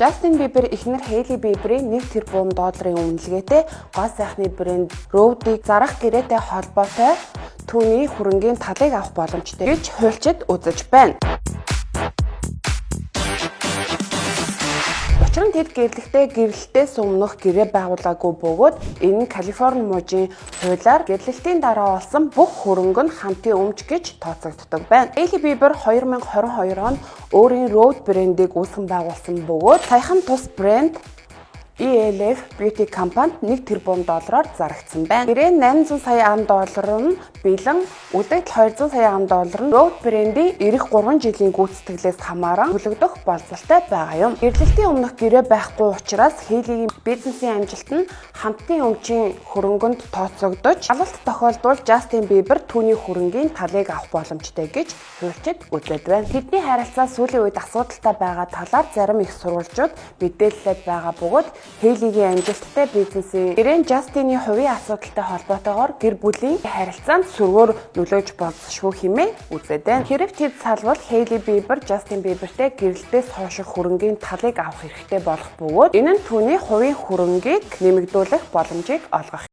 Justin Bieber эхнэр Hailey Bieber-ийн $1 тэрбум үнэлгээтэй гол сайхны брэнд Rhodes-ийг зарах гэрээтэй холбоотой түүний хөрөнгийн талыг авах боломжтой гэж хуульчид үзэж байна. Учир нь тэд гэрлэлтээс өмнөх гэрээ байгуулаагүй бөгөөд энэ нь Калифорни мужийн хуулиар гэрлэлтийн дараа олсон бүх хөрөнгө нь хамтын өмч гэж тооцогддог байна. Hailey Bieber 2022 онд өөрийн Rhodes брендийг үүсгэн байгуулсан бөгөөд саяхан тус брэнд ELF Beauty компанид $1 тэрбум зарагдсан байна. Гэрээ $800 сая нь бэлэн үлдэгдэл $200 сая нь Rhodes брендийн ирэх 3 жилийн гүйцэтгэлээс хамааран төлөгдөх болцолтой байгаа юм. Гэрлэлтийн өмнөх гэрээ байхгүй учраас Hailey-ийн бизнесийн амжилт нь хамтын өмчийн хөрөнгөнд тооцогдож, алалт тохиолдвол Justin Bieber түүний хөрөнгийн талыг авах боломжтой гэж хуульчид үзээд байна. Тэдний харилцаа сүүлийн үед асуудалтай байгаа талаар зарим их сурвалжууд мэдээлэлд байгаа бөгөөд Hailey-ийн амжилттай бизнесийн гэрээ Justin-ийн хувийн асуудалтай холбоотойгоор гэр бүлийн харилцаанд сүргээр нөлөөж болзошгүй хэмээн үзээд байна. Хэрэг тэд салвал Hailey Bieber Justin Bieber-тэй гэрлэлтээс хойших хөрөнгийн талыг авах хэрэгтэй болох бөгөөд энэ нь түүний хувийн хөрөнгийг нэмэгдүүлэх боломжийг олгох